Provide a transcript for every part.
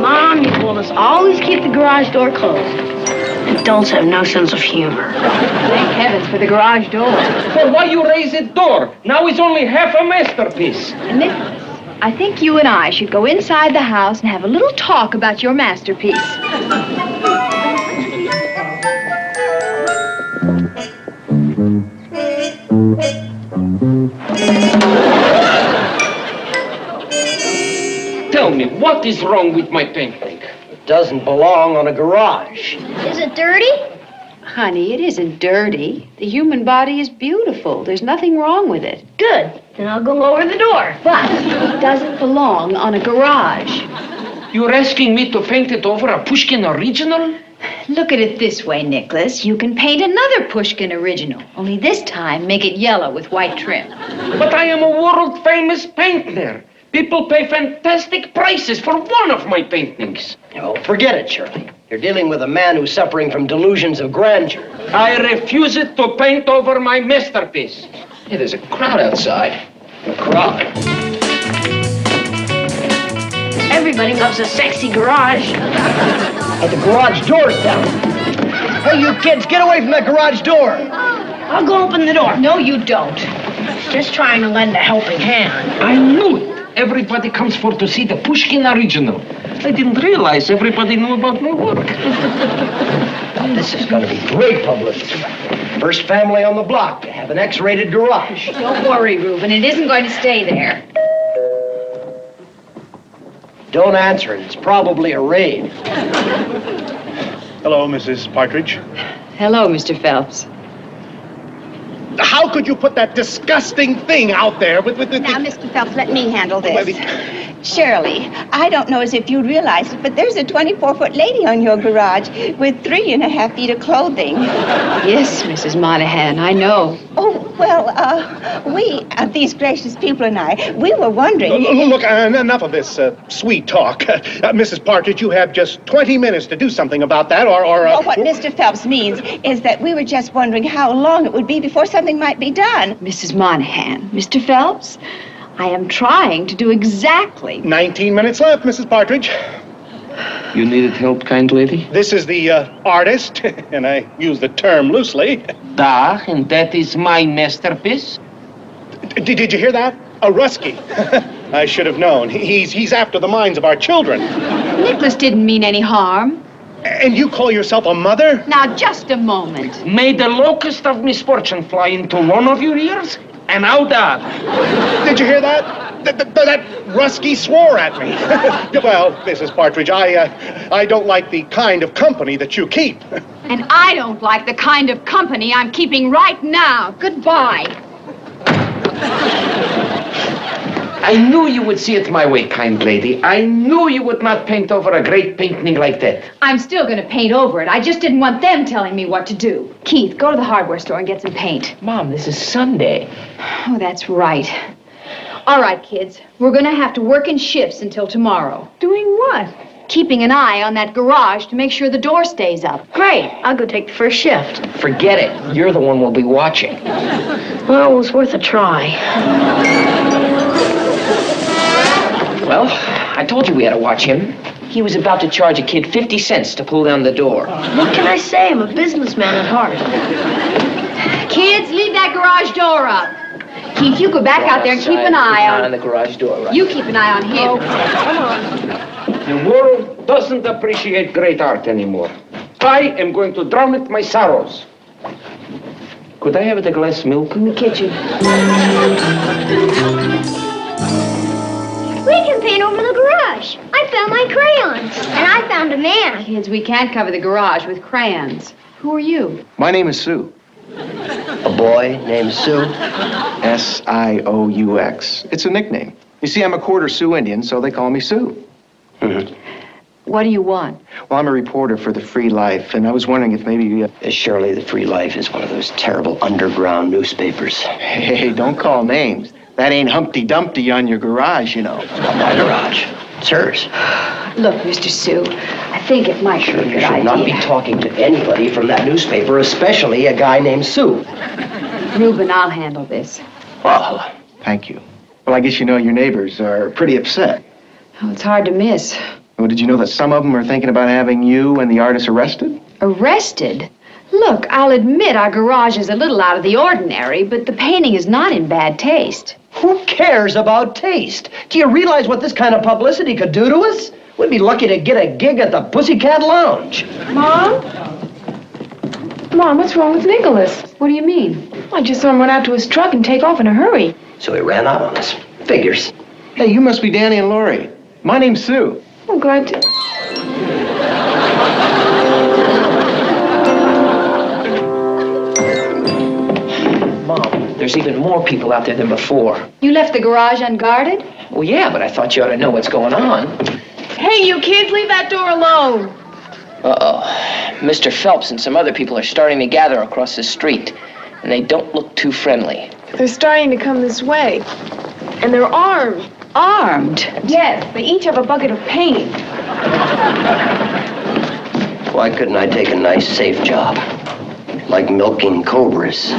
Mom, you told us always keep the garage door closed. Adults have no sense of humor. Thank heavens for the garage door. For why you raise the door? Now it's only half a masterpiece. Nicholas, I think you and I should go inside the house and have a little talk about your masterpiece. Tell me, what is wrong with my painting? It doesn't belong on a garage. Is it dirty? Honey, it isn't dirty. The human body is beautiful. There's nothing wrong with it. Good. Then I'll go lower the door. But it doesn't belong on a garage. You're asking me to paint it over a Pushkin original? Look at it this way, Nicholas. You can paint another Pushkin original, only this time make it yellow with white trim. But I am a world-famous painter. People pay fantastic prices for one of my paintings. Oh, forget it, Shirley. You're dealing with a man who's suffering from delusions of grandeur. I refuse it to paint over my masterpiece. Hey, there's a crowd outside. A crowd. Everybody loves a sexy garage. But the garage door's down. Hey, you kids, get away from that garage door. I'll go open the door. No, you don't. Just trying to lend a helping hand. I knew it. Everybody comes for to see the Pushkin original. I didn't realize everybody knew about my work. This is going to be great publicity. First family on the block to have an X-rated garage. Don't worry, Reuben. It isn't going to stay there. Don't answer it. It's probably a raid. Hello, Mrs. Partridge. Hello, Mr. Phelps. How could you put that disgusting thing out there with Now, Mr. Phelps, let me handle this. Well, Shirley, I don't know as if you realize it, but there's a 24-foot lady on your garage with 3.5 feet of clothing. Yes, Mrs. Monahan, I know. Oh, well, these gracious people and I, we were wondering... Look, enough of this sweet talk. Mrs. Partridge, you have just 20 minutes to do something about that, Well, what Mr. Phelps means is that we were just wondering how long it would be before something might be done. Mrs. Monahan, Mr. Phelps, I am trying to do exactly... 19 minutes left, Mrs. Partridge. You needed help, kind lady? This is the artist, and I use the term loosely. Da, and that is my masterpiece? Did you hear that? A Rusky. I should have known. He's after the minds of our children. Nicholas didn't mean any harm. And you call yourself a mother? Now, just a moment. May the locust of misfortune fly into one of your ears, and out that. Did you hear that? That Rusky swore at me. Well, Mrs. Partridge, I don't like the kind of company that you keep. And I don't like the kind of company I'm keeping right now. Goodbye. I knew you would see it my way, kind lady. I knew you would not paint over a great painting like that. I'm still going to paint over it. I just didn't want them telling me what to do. Keith, go to the hardware store and get some paint. Mom, this is Sunday. Oh, that's right. All right, kids. We're going to have to work in shifts until tomorrow. Doing what? Keeping an eye on that garage to make sure the door stays up. Great. I'll go take the first shift. Forget it. You're the one we'll be watching. Well, it was worth a try. Well, I told you we had to watch him. He was about to charge a kid 50 cents to pull down the door. What can I say? I'm a businessman at heart. Kids, leave that garage door up. Keith, you go back out there and keep an eye on... the garage door, right? You keep an eye on him. Oh, come on. The world doesn't appreciate great art anymore. I am going to drown it my sorrows. Could I have a glass of milk? In the kitchen. We can paint over the garage. I found my crayons. And I found a man. Kids, we can't cover the garage with crayons. Who are you? My name is Sue. A boy named Sue? S-I-O-U-X. It's a nickname. You see, I'm a quarter Sioux Indian, so they call me Sue. Mm-hmm. What do you want? Well, I'm a reporter for the Free Life, and I was wondering if maybe... Surely the Free Life is one of those terrible underground newspapers. Hey, don't call names. That ain't Humpty Dumpty on your garage, you know. My garage. It's hers. Look, Mr. Sue, I think it might be a good You should idea. not be talking to anybody from that newspaper, especially a guy named Sue. Reuben, I'll handle this. Well, Thank you. Well, I guess you know your neighbors are pretty upset. Oh, it's hard to miss. Well, did you know that some of them are thinking about having you and the artist arrested? Arrested? Look, I'll admit our garage is a little out of the ordinary, but the painting is not in bad taste. Who cares about taste? Do you realize what this kind of publicity could do to us? We'd be lucky to get a gig at the Pussycat Lounge. Mom? Mom, what's wrong with Nicholas? What do you mean? I just saw him run out to his truck and take off in a hurry. So he ran out on us. Figures. Hey, you must be Danny and Lori. My name's Sue. I'm glad to... Mom, there's even more people out there than before. You left the garage unguarded? Well, yeah, but I thought you ought to know what's going on. Hey, you kids, leave that door alone. Uh-oh. Mr. Phelps and some other people are starting to gather across the street, and they don't look too friendly. They're starting to come this way. And they're armed. Armed? Yes, they each have a bucket of paint. Why couldn't I take a nice, safe job? Like milking cobras.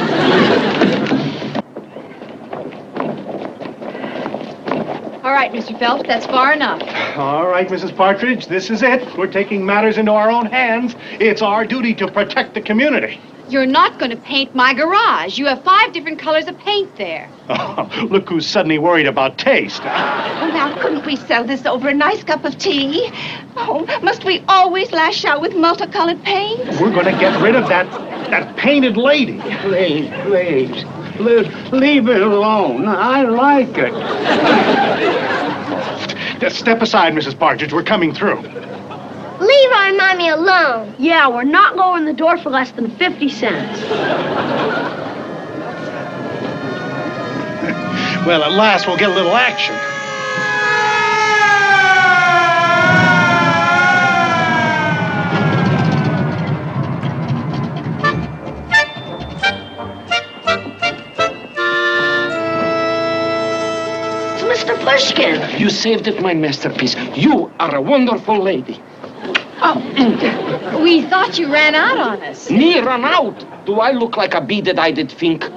All right, Mr. Phelps, that's far enough. All right, Mrs. Partridge, this is it. We're taking matters into our own hands. It's our duty to protect the community. You're not going to paint my garage. You have 5 different colors of paint there. Oh, look who's suddenly worried about taste. Well, now, couldn't we sell this over a nice cup of tea? Oh, must we always lash out with multicolored paint? We're going to get rid of that painted lady. Please, please. Leave it alone. I like it. Just step aside, Mrs. Partridge. We're coming through. Leave our mommy alone. Yeah, we're not lowering the door for less than 50 cents. Well, at last we'll get a little action. It's Mr. Pushkin. You saved it, my masterpiece. You are a wonderful lady. We thought you ran out on us. Me run out? Do I look like a beaded-eyed fink?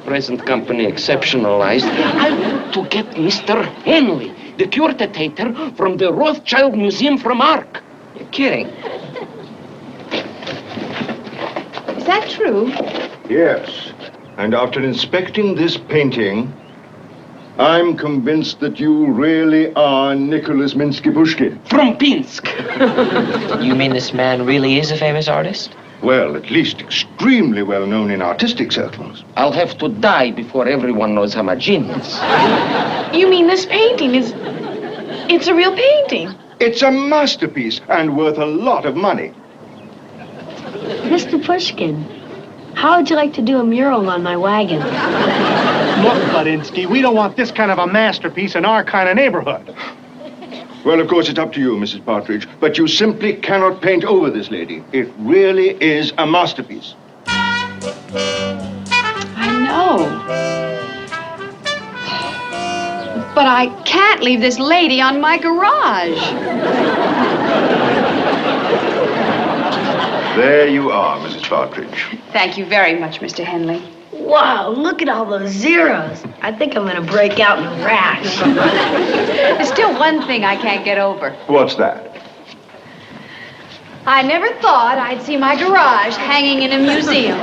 Present company exceptionalized. I want to get Mr. Henley, the curator from the Rothschild Museum from Arc. You're kidding. Is that true? Yes. And after inspecting this painting, I'm convinced that you really are Nicholas Minsky Pushkin. From Pinsk. You mean this man really is a famous artist? Well, at least extremely well known in artistic circles. I'll have to die before everyone knows I'm a genius. You mean this painting is... It's a real painting. It's a masterpiece and worth a lot of money. Mr. Pushkin, how would you like to do a mural on my wagon? Look, Budinsky, we don't want this kind of a masterpiece in our kind of neighborhood. Well, of course, it's up to you, Mrs. Partridge, but you simply cannot paint over this lady. It really is a masterpiece. I know. But I can't leave this lady on my garage. There you are, Mrs. Partridge. Thank you very much, Mr. Henley. Wow, look at all those zeros. I think I'm going to break out in a rash. There's still one thing I can't get over. What's that? I never thought I'd see my garage hanging in a museum.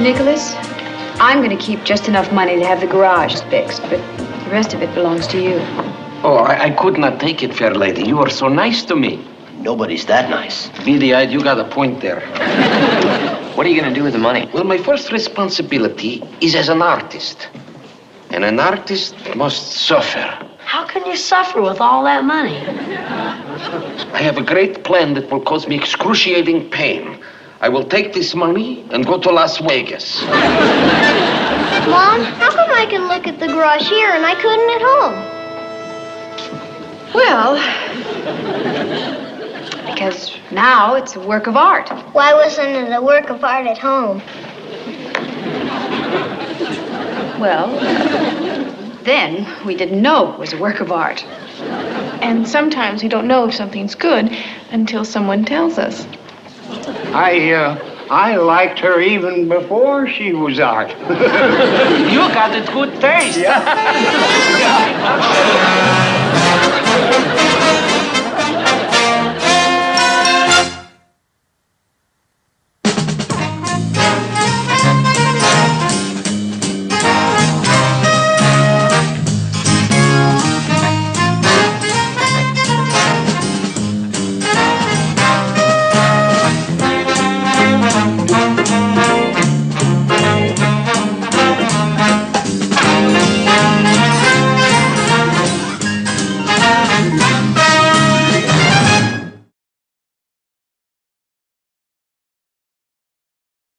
Nicholas, I'm going to keep just enough money to have the garage fixed, but the rest of it belongs to you. Oh, I could not take it, fair lady. You are so nice to me. Nobody's that nice. Beady-eyed, you got a point there. What are you going to do with the money? Well, my first responsibility is as an artist. And an artist must suffer. How can you suffer with all that money? I have a great plan that will cause me excruciating pain. I will take this money and go to Las Vegas. Mom, how come I can look at the garage here and I couldn't at home? Well, because now it's a work of art. Why wasn't it a work of art at home? Well, then we didn't know it was a work of art. And sometimes we don't know if something's good until someone tells us. I liked her even before she was art. You got a good taste. Yeah.